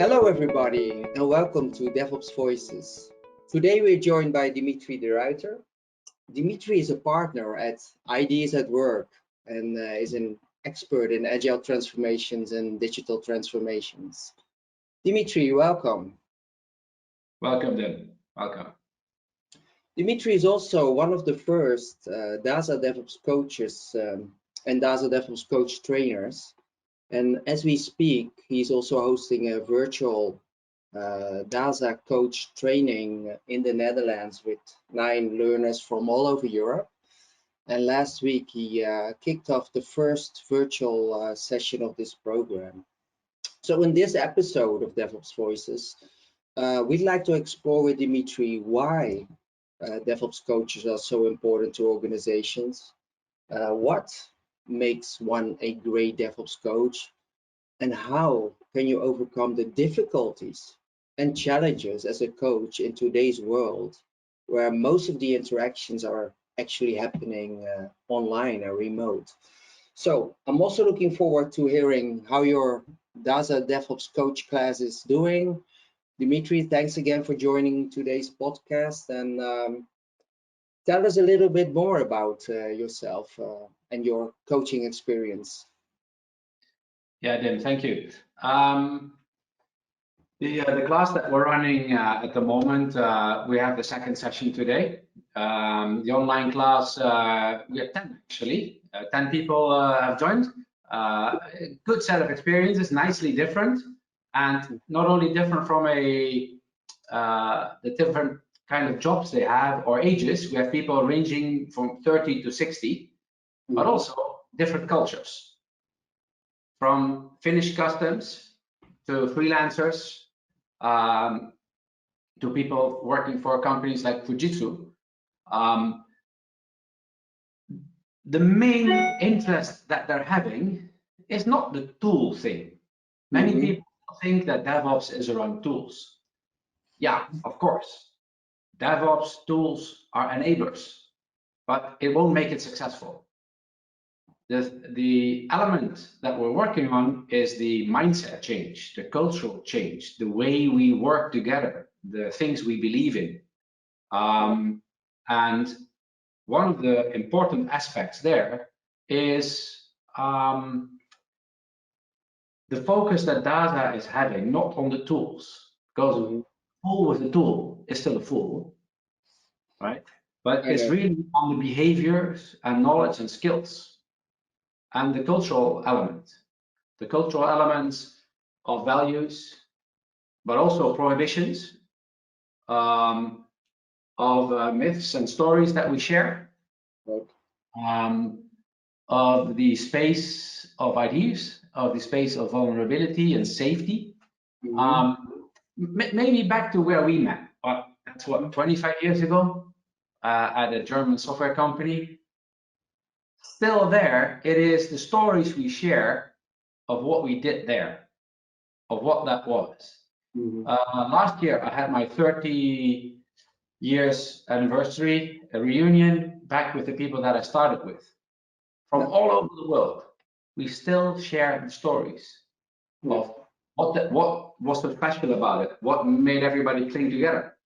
Hello everybody and welcome to DevOps Voices. Today we're joined by Dimitri the Ruiter. Dimitri is a partner at Ideas at Work and is an expert in agile transformations and digital transformations. Dimitri, welcome. Welcome, Dem. Welcome. Dimitri is also one of the first DASA DevOps coaches and DASA DevOps coach trainers. And as we speak, he's also hosting a virtual DASA coach training in the Netherlands with 9 learners from all over Europe. And last week he kicked off the first virtual session of this program. So in this episode of DevOps Voices, we'd like to explore with Dimitri why DevOps coaches are so important to organizations, what makes one a great DevOps coach, and how can you overcome the difficulties and challenges as a coach in today's world where most of the interactions are actually happening online or remote. So I'm also looking forward to hearing how your DASA DevOps coach class is doing. Dimitri, thanks again for joining today's podcast, and tell us a little bit more about yourself and your coaching experience. Yeah, Dim, thank you. The class that we're running at the moment, we have the second session today. The online class, we have 10 actually. 10 people have joined. Good set of experiences, nicely different, and not only different from the different kind of jobs they have or ages. We have people ranging from 30 to 60, but also different cultures, from Finnish customs to freelancers, to people working for companies like Fujitsu. The main interest that they're having is not the tool thing. Many people think that DevOps is around tools. Yeah, of course. DevOps tools are enablers, but it won't make it successful. The element that we're working on is the mindset change, the cultural change, the way we work together, the things we believe in. And one of the important aspects there is the focus that DASA is having, not on the tools, because a fool with a tool is still a fool, right? But it's really on the behaviors and knowledge and skills. And the cultural element, the cultural elements of values, but also prohibitions, of myths and stories that we share, of the space of ideas, of the space of vulnerability and safety. Maybe back to where we met, but that's what, 25 years ago, at a German software company. Still there, it is the stories we share of what we did there, of what that was. Last year, I had my 30 years anniversary, a reunion back with the people that I started with. From all over the world, we still share the stories of what was so special about it, what made everybody cling together.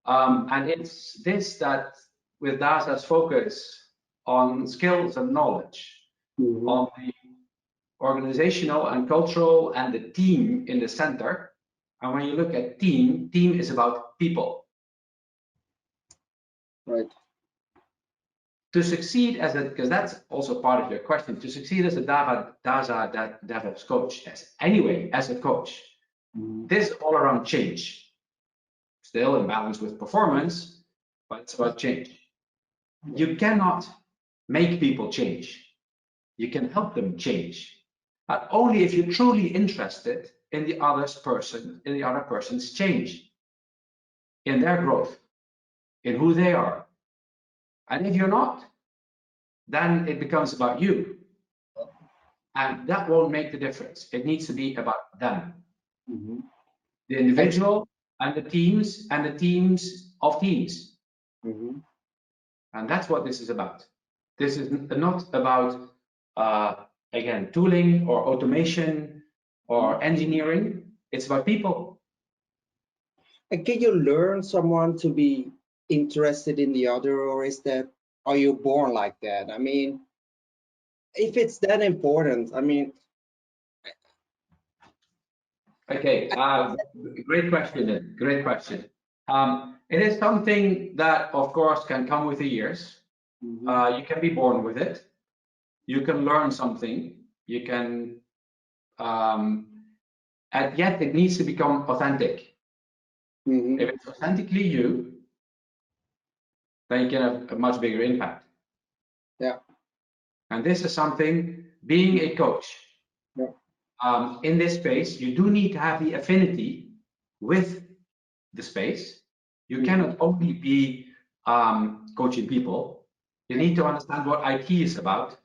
And it's this that, with DASA's focus on skills and knowledge, on the organizational and cultural and the team in the center. And when you look at team is about people. Right. To succeed as a, because that's also part of your question, to succeed as a DASA DevOps coach, as a coach, this is all around change. Still in balance with performance, but it's about change. You cannot make people change. You can help them change, but only if you're truly interested in the other person's change, in their growth, in who they are. And if you're not, then it becomes about you. And that won't make the difference. It needs to be about them. The individual and the teams of teams. And that's what this is about. This is not about, again, tooling or automation or engineering. It's about people. And can you learn someone to be interested in the other, or are you born like that? I mean, if it's that important, I mean, Okay, great question. Great question. It is something that, of course, can come with the years. You can be born with it. You can learn something. You can, and yet it needs to become authentic. If it's authentically you, then you can have a much bigger impact. Yeah. And this is something, being a coach, in this space, you do need to have the affinity with the space. You cannot only be coaching people. You need to understand what IT is about,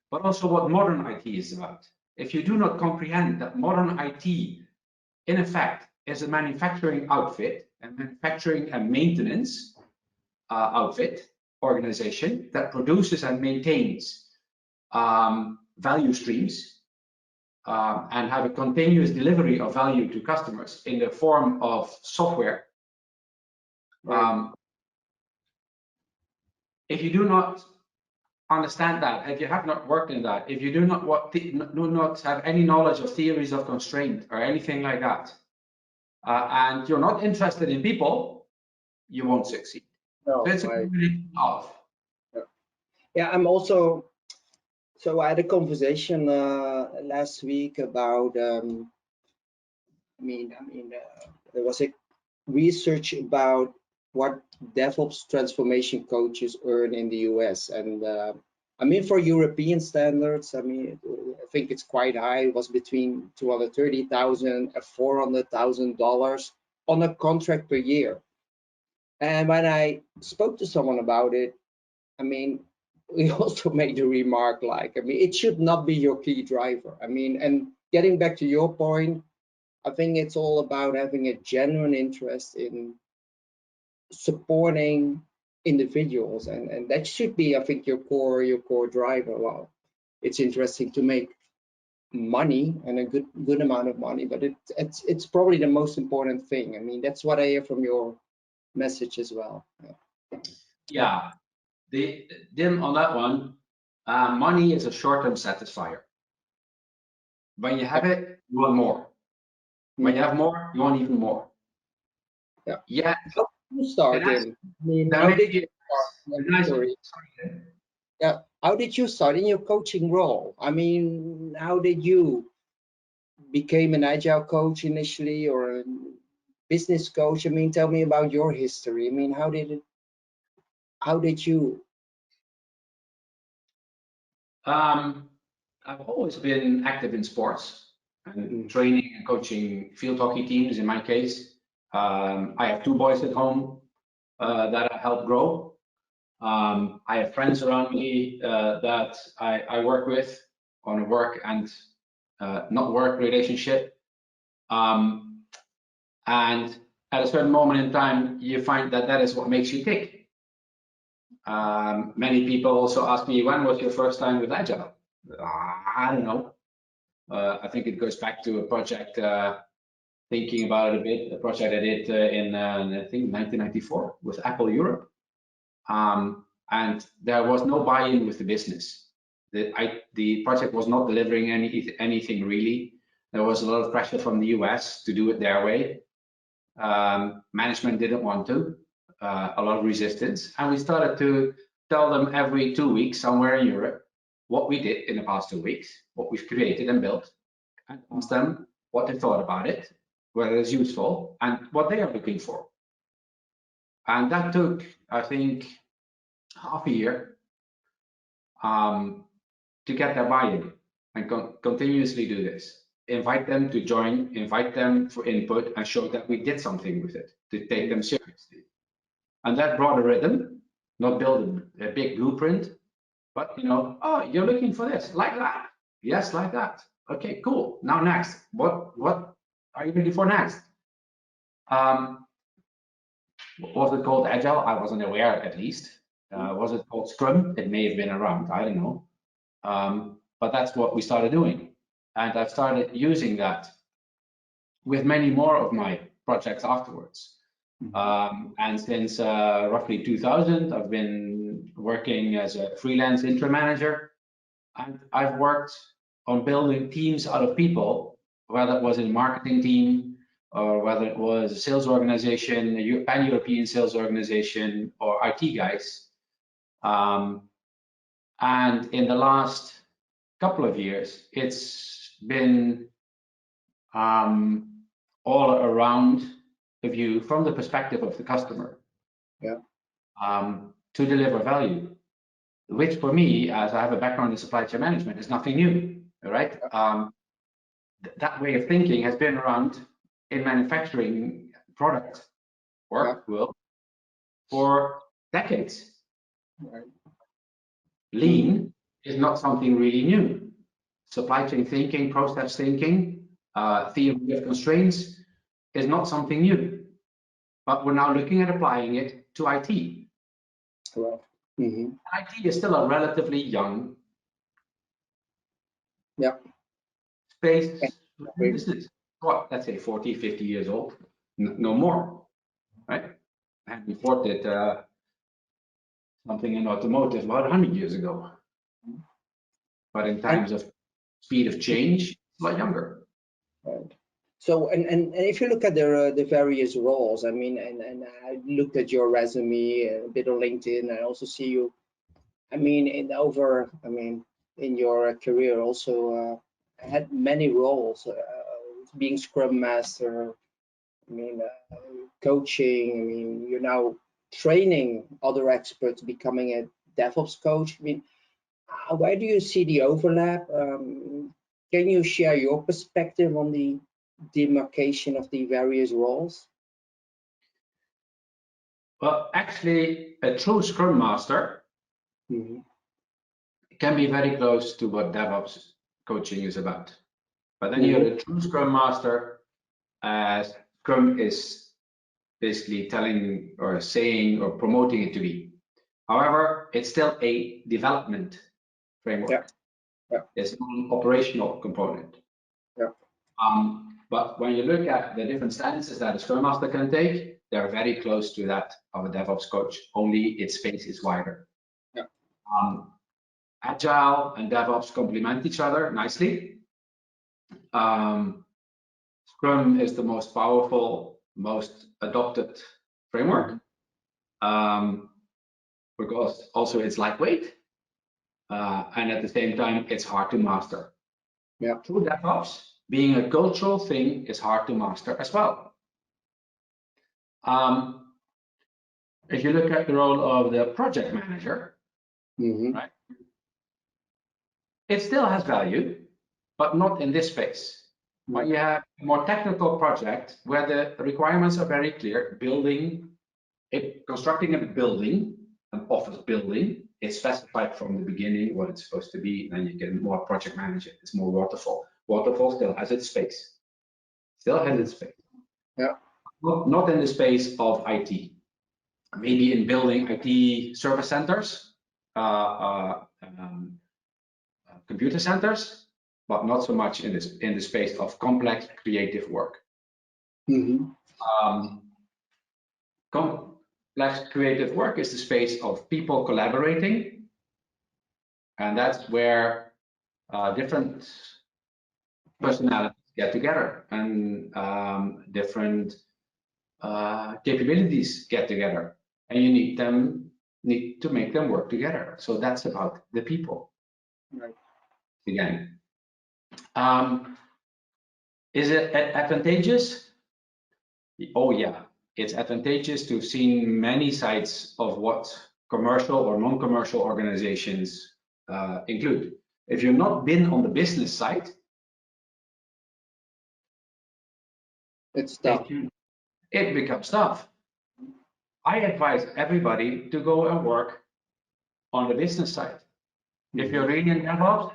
but also what modern IT is about. If you do not comprehend that modern IT, in effect, is a manufacturing outfit, and manufacturing and maintenance outfit organization that produces and maintains value streams and have a continuous delivery of value to customers in the form of software. If you do not understand that, if you have not worked in that, if you do not have any knowledge of theories of constraint or anything like that, and you're not interested in people, you won't succeed. No, So it's a combination of. Yeah, I'm also. So I had a conversation last week about. There was a research about what DevOps transformation coaches earn in the US, and I mean, for European standards, I mean, I think it's quite high. It was between $230,000 and $400,000 on a contract per year. And when I spoke to someone about it, I mean, we also made a remark like, I mean, it should not be your key driver. I mean, and getting back to your point, I think it's all about having a genuine interest in supporting individuals, and that should be, I think, your core driver. Well, it's interesting to make money and a good amount of money, but it's probably the most important thing. I mean, that's what I hear from your message as well. Yeah. Then on that one, money is a short-term satisfier. When you have it, you want more. When you have more, you want even more. Yeah. How did you start in? I mean, how did you start? Yeah. How did you start in your coaching role? I mean, how did you became an agile coach initially, or a business coach? I mean, tell me about your history. I mean, how did you? I've always been active in sports and training and coaching field hockey teams. In my case, I have 2 boys at home that I help grow. I have friends around me that I work with on a work and not work relationship. And at a certain moment in time, you find that that is what makes you tick. Many people also ask me, when was your first time with Agile? I don't know. I think it goes back to a project, thinking about it a bit, a project I did in, I think, 1994 with Apple Europe. And there was no buy-in with the business. The project was not delivering anything really. There was a lot of pressure from the US to do it their way. Management didn't want to, a lot of resistance. And we started to tell them every 2 weeks somewhere in Europe what we did in the past 2 weeks, what we've created and built, and ask them what they thought about it, whether it's useful, and what they are looking for. And that took, I think, half a year to get their buy-in and continuously do this. Invite them to join, invite them for input, and show that we did something with it, to take them seriously. And that brought a rhythm, not build a big blueprint, but, you know, oh, you're looking for this, like that. Yes, like that. Okay, cool. Now next, what are you ready for next? Was it called Agile? I wasn't aware, at least. Was it called Scrum? It may have been around, I don't know. But that's what we started doing. And I've started using that with many more of my projects afterwards. And since roughly 2000, I've been working as a freelance interim manager, and I've worked on building teams out of people, whether it was a marketing team or whether it was a sales organization, a pan-European sales organization, or IT guys. And in the last couple of years, it's been all around the view from the perspective of the customer, to deliver value, which for me, as I have a background in supply chain management, is nothing new, right? That way of thinking has been around in manufacturing product work world for decades. Lean is not something really new. Supply chain thinking, process thinking, theory of constraints is not something new, but we're now looking at applying it to IT. IT is still a relatively young space business. What, let's say 40, 50 years old, no more, right? And before did something in automotive about 100 years ago. But in terms of speed of change, it's a lot younger. Right. So, and if you look at the various roles, I mean, and I looked at your resume a bit on LinkedIn, I also see you, I mean, in your career also had many roles, being Scrum Master, I mean, coaching, I mean, you're now training other experts, becoming a DevOps coach. I mean, where do you see the overlap? Can you share your perspective on the demarcation of the various roles? Well, actually, a true Scrum Master can be very close to what DevOps coaching is about. But then you're a true Scrum Master, as Scrum is basically telling or saying or promoting it to be. However, it's still a development framework. It's an operational component. But when you look at the different stances that a Scrum Master can take, they're very close to that of a DevOps coach, only its space is wider. Agile and DevOps complement each other nicely. Scrum is the most powerful, most adopted framework, because also it's lightweight, and at the same time, it's hard to master. True DevOps, being a cultural thing, is hard to master as well. If you look at the role of the project manager, right, it still has value, but not in this space. When you have a more technical project where the requirements are very clear, constructing a building, an office building, it's specified from the beginning what it's supposed to be, then you can more project manage it. It's more waterfall. Waterfall still has its space. Not in the space of IT. Maybe in building IT service centers, computer centers, but not so much in the space of complex creative work. Complex creative work is the space of people collaborating, and that's where different personalities get together and different capabilities get together, and you need to make them work together. So that's about the people. Again, is it advantageous? Oh yeah, it's advantageous to have seen many sides of what commercial or non-commercial organizations include. If you've not been on the business side, it's tough. It becomes tough. I advise everybody to go and work on the business side. If you're really in DevOps,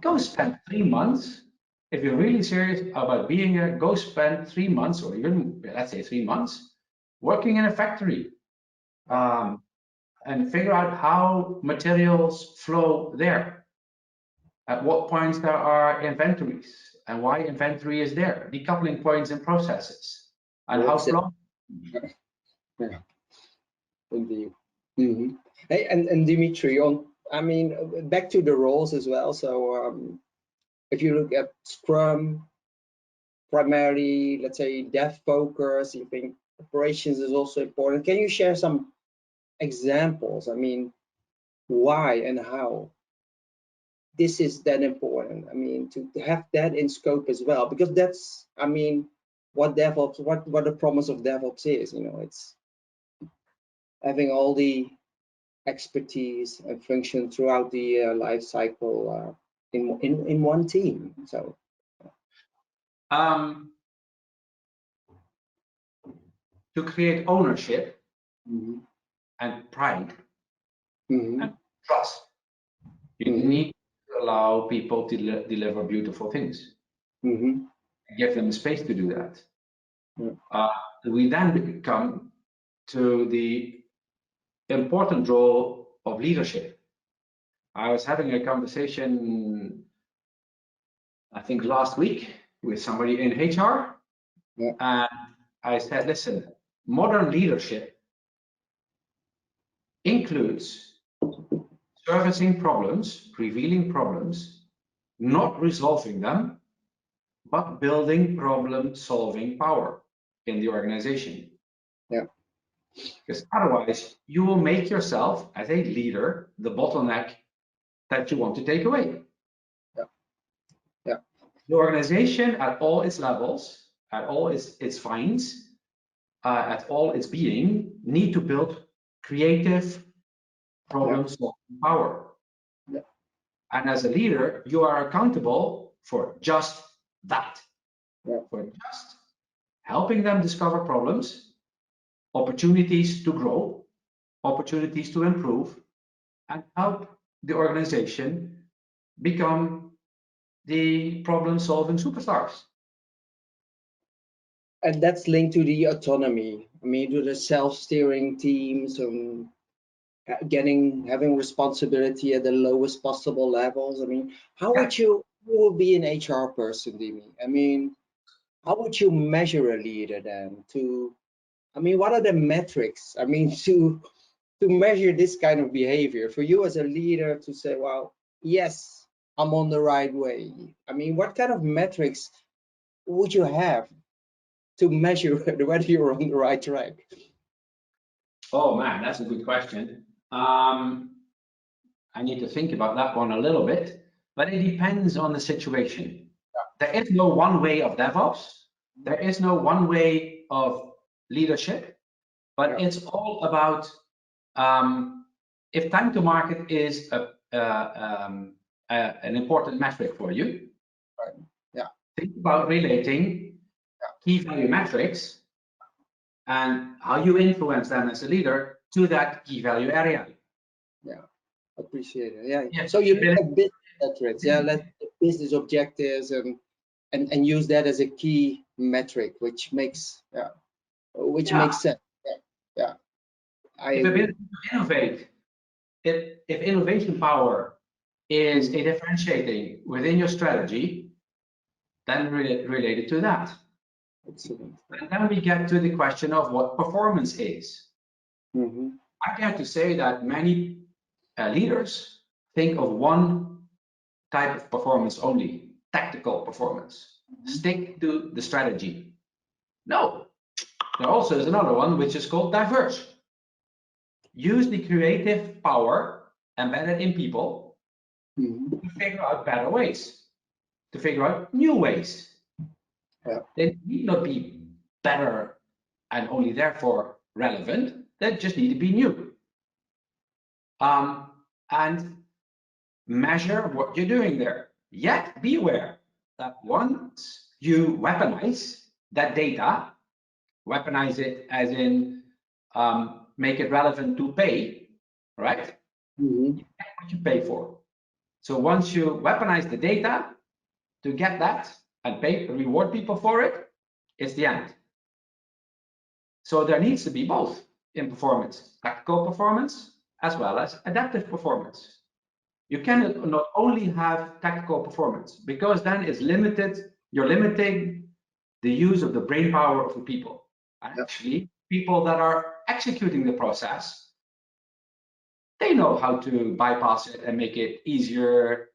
go spend 3 months. If you're really serious about being here, go spend 3 months, or even, let's say 3 months, working in a factory, and figure out how materials flow there. At what points there are inventories, and why inventory is there, decoupling points and processes, and how long. Yeah, indeed. Hey, and Dimitri, I mean, back to the roles as well. So if you look at Scrum, primarily, let's say dev focus, you think operations is also important. Can you share some examples? I mean, why and how this is that important? I mean, to have that in scope as well, because that's, I mean, what DevOps, what the promise of DevOps is. It's having all the expertise and function throughout the life cycle in one team. So to create ownership and pride and trust, you need to allow people to deliver beautiful things. Give them space to do that. We then come to the important role of leadership. I was having a conversation, I think last week, with somebody in HR, and I said, listen, modern leadership includes servicing problems, revealing problems, not resolving them, but building problem-solving power in the organization. Because otherwise, you will make yourself, as a leader, the bottleneck that you want to take away. The organization at all its levels, at all its fines, at all its being, need to build creative problem-solving power. And as a leader, you are accountable for just that, for just helping them discover problems, opportunities to grow, opportunities to improve, and help the organization become the problem-solving superstars. And that's linked to the autonomy. I mean, to the self-steering teams and having responsibility at the lowest possible levels. I mean, how would you be an HR person, Dimi? I mean, how would you measure a leader then? I mean, what are the metrics? I mean, to measure this kind of behavior for you as a leader to say, well, yes, I'm on the right way. I mean, what kind of metrics would you have to measure whether you're on the right track? Oh man, that's a good question. I need to think about that one a little bit, but it depends on the situation. There is no one way of DevOps. There is no one way of leadership, but it's all about if time to market is an important metric for you. Think about relating key value metrics and how you influence them as a leader to that key value area. Appreciate it. Yeah. So you look at business metrics, let business objectives and use that as a key metric, which makes makes sense. If a business innovate, if innovation power is a differentiating within your strategy, then related to that. Excellent. And then we get to the question of what performance is. I dare to say that many leaders think of one type of performance only, tactical performance. Stick to the strategy. No, there also is another one which is called diverse. Use the creative power embedded in people to figure out better ways, to figure out new ways. They need not be better and only therefore relevant. They just need to be new. And measure what you're doing there. Yet be aware that once you weaponize that data, weaponize it as in make it relevant to pay, right? You get what you pay for. So once you weaponize the data to get that and reward people for it, it's the end. So there needs to be both in performance, tactical performance as well as adaptive performance. You cannot not only have tactical performance because then it's limited you're limiting the use of the brain power of the people. And actually, people that are executing the process, they know how to bypass it and make it easier,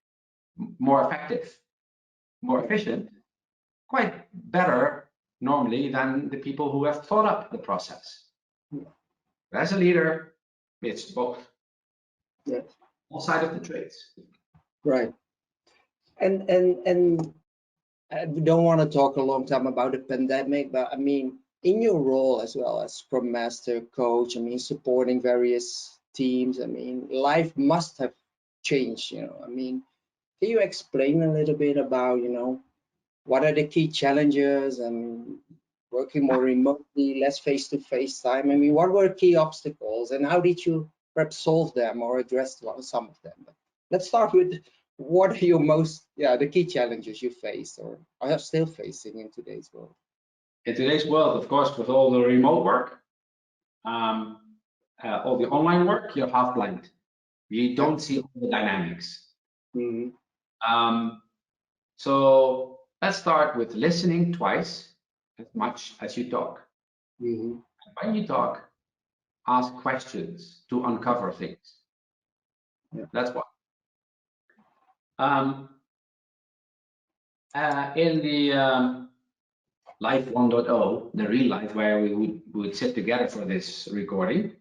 more effective, more efficient, quite better normally than the people who have thought up the process. As a leader, it's both. Yes. All sides of the trades. Right. And I don't want to talk a long time about the pandemic, but I mean, in your role as well as Scrum Master, coach, I mean, supporting various teams, I mean, life must have changed, you know. I mean, can you explain a little bit about, you know, what are the key challenges and working more remotely, less face-to-face time? I mean, what were key obstacles and how did you perhaps solve them or address some of them? Let's start with what are your the key challenges you faced or are still facing in today's world? In today's world, of course, with all the remote work, all the online work, you're half blind. You don't see all the dynamics. So let's start with listening twice as much as you talk. And when you talk, ask questions to uncover things. That's one. In the life 1.0, the real life where we would sit together for this recording,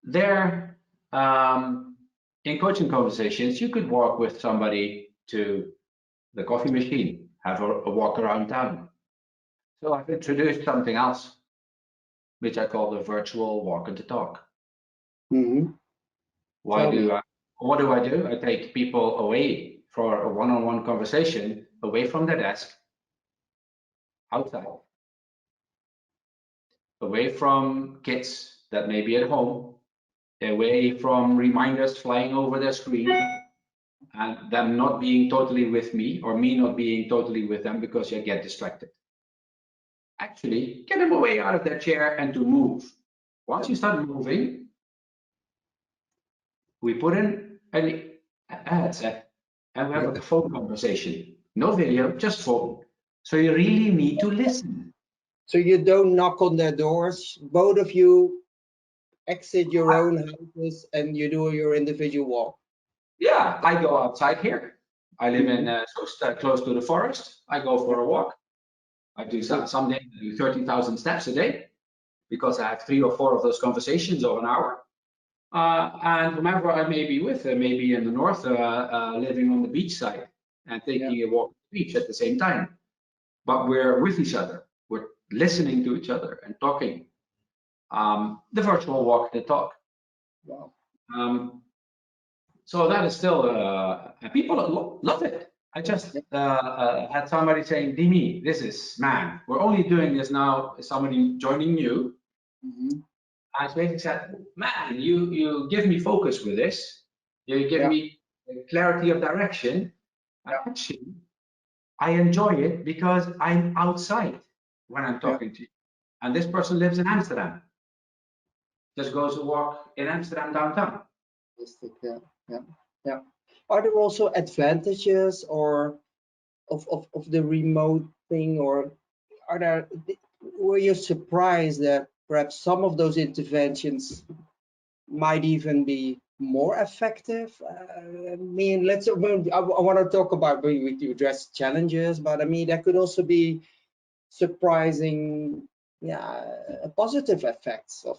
there in coaching conversations, you could walk with somebody to the coffee machine, have a walk around town. So I've introduced something else, which I call the virtual walk and the talk. What do I do? I take people away for a one-on-one conversation, away from their desk, outside, away from kids that may be at home, away from reminders flying over their screen, and them not being totally with me, or me not being totally with them because you get distracted. Actually, get them away out of their chair and to move. Once you start moving, we put in a headset and we have a phone conversation. No video, just phone. So you really need to listen. So you don't knock on their doors, both of you exit your own houses and you do your individual walk. Yeah, I go outside here. I live in close to the forest. I go for a walk. I do some days I do 30,000 steps a day because I have 3 or 4 of those conversations of an hour. And whomever I may be with, maybe in the north, living on the beach side and taking a walk on the beach at the same time. But we're with each other. We're listening to each other and talking. The virtual walk, the talk. Wow. So that is still, people love it. I just had somebody saying, Dimi, man, we're only doing this now, somebody joining you. I basically said, man, you give me focus with this. You give me clarity of direction. Actually, I enjoy it because I'm outside when I'm talking to you. And this person lives in Amsterdam. Just goes to walk in Amsterdam downtown. Yeah. Are there also advantages or of the remote thing, or were you surprised that perhaps some of those interventions might even be more effective? I mean, I want to talk about with you address challenges, but I mean that could also be surprising, positive effects of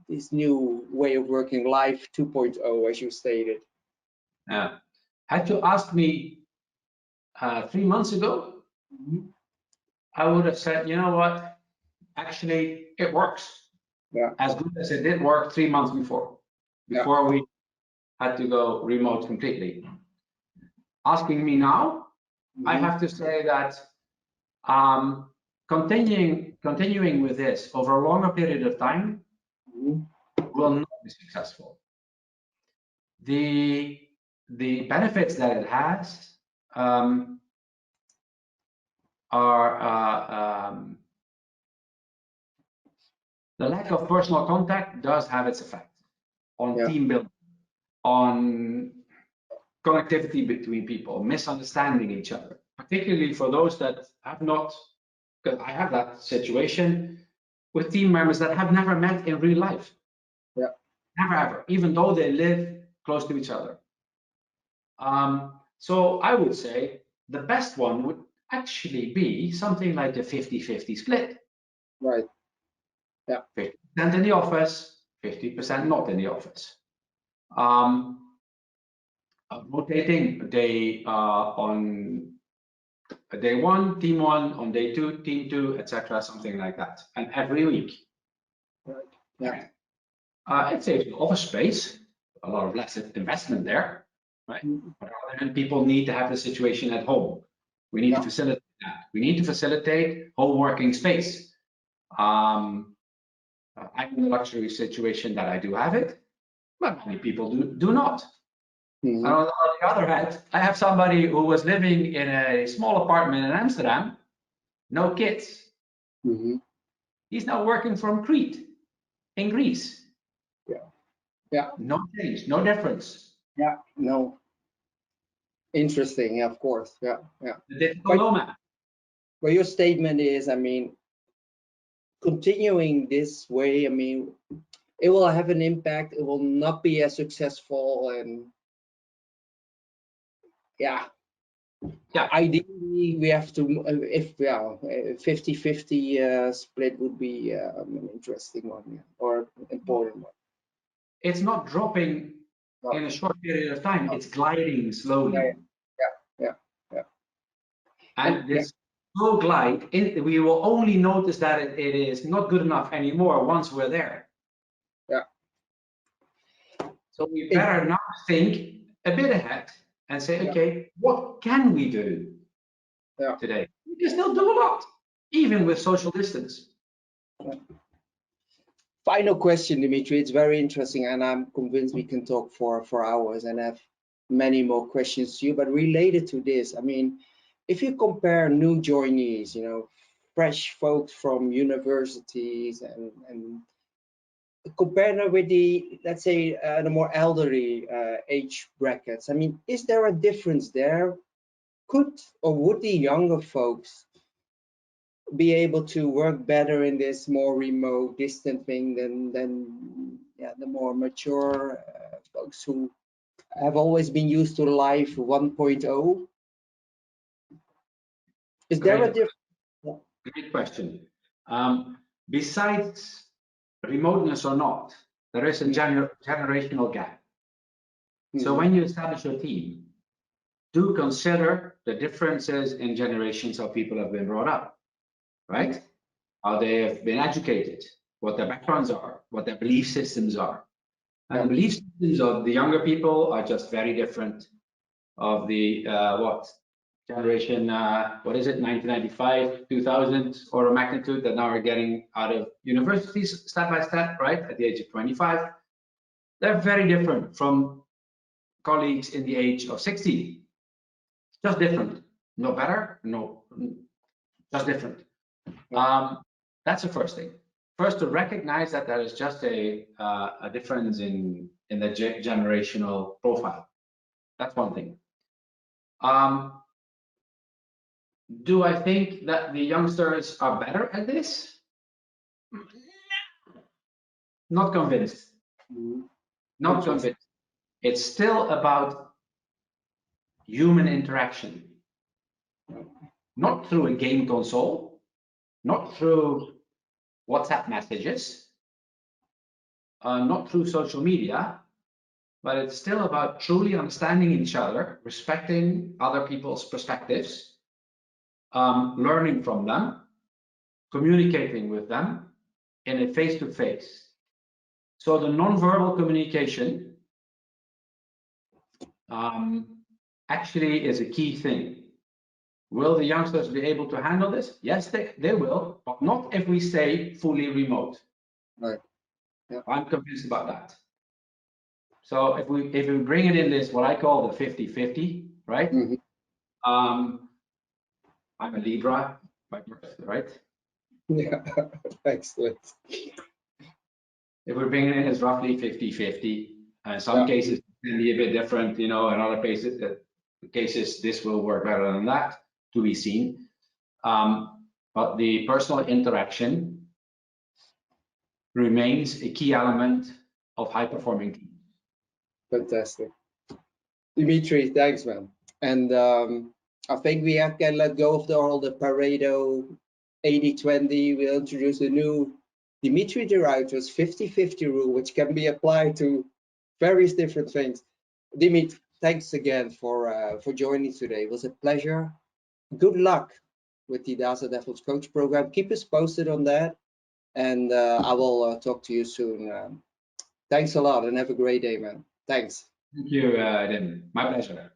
this new way of working, life 2.0, as you stated. Had you asked me 3 months ago, I would have said, you know what, actually it works. As good as it did work 3 months before we had to go remote completely. Asking me now, I have to say that continuing with this over a longer period of time will not be successful. The benefits that it has are the lack of personal contact does have its effect on team building, on connectivity between people, misunderstanding each other, particularly for those that have not, because I have that situation with team members that have never met in real life. Yeah. Never ever, even though they live close to each other. So I would say the best one would actually be something like a 50-50 split. Right. Yeah. 50% in the office, 50% not in the office. Rotating day on day one, team one, on day two, team two, etc., something like that, and every week. Right. Yeah. It saves office space, a lot of less investment there, right? And people need to have the situation at home. We need to facilitate that. We need to facilitate home working space. I'm in a luxury situation that I do have it, but many people do not. Mm-hmm. And on the other hand, I have somebody who was living in a small apartment in Amsterdam, no kids. Mm-hmm. He's now working from Crete in Greece. Yeah. Yeah. No change, no difference. Yeah. No. Interesting. Yeah, of course. Yeah. Yeah. The digital nomad. Well, your statement is, I mean, continuing this way, I mean, it will have an impact. It will not be as successful, and yeah. Yeah. Ideally, we have to, if 50-50 split would be an interesting one, yeah, or important one. It's not dropping in a short period of time. It's gliding slowly. Yeah. And this slow glide, we will only notice that it is not good enough anymore once we're there. Yeah. So we better now think a bit ahead and say, okay, what can we do today? We can still do a lot, even with social distance. Final question, Dimitri. It's very interesting, and I'm convinced we can talk for hours and have many more questions to you. But related to this, I mean, if you compare new joinees, fresh folks from universities, and compare them with the, let's say, the more elderly age brackets, I mean, is there a difference there? Could or would the younger folks be able to work better in this more remote, distant thing than the more mature folks who have always been used to life 1.0? Is there a difference? Great question. Besides remoteness or not, there is a generational gap. So when you establish your team, do consider the differences in generations how people have been brought up, right? How they have been educated, what their backgrounds are, what their belief systems are. And the belief systems of the younger people are just very different of the generation, what is it, 1995, 2000, order of magnitude, that now are getting out of universities step by step, right, at the age of 25. They're very different from colleagues in the age of 60. Just different. No better, no, just different. That's the first thing. First, to recognize that there is just a difference in the generational profile. That's one thing. Do I think that the youngsters are better at this? Not convinced. Not convinced. It's still about human interaction. Not through a game console, not through WhatsApp messages, not through social media, but it's still about truly understanding each other, respecting other people's perspectives, learning from them, communicating with them in a face-to-face. So the non-verbal communication actually is a key thing. Will the youngsters be able to handle this? Yes, they will, but not if we stay fully remote. Right. Yeah. I'm convinced about that. So if we bring it in this, what I call the 50-50, right? I'm a Libra by birth, right? Yeah, excellent. If we're bringing it in as roughly 50-50, in some cases can be a bit different, in other cases this will work better than that, to be seen. But the personal interaction remains a key element of high-performing teams. Fantastic. Dimitri, thanks, man. And I think we can let go of all the Pareto 80-20. We'll introduce a new Dimitri de Ruiter's 50-50 rule, which can be applied to various different things. Dimitri, thanks again for joining today. It was a pleasure. Good luck with the DASA DevOps Coach program. Keep us posted on that, and I will talk to you soon. Thanks a lot, and have a great day, man. Thanks. Thank you, Dim. My pleasure.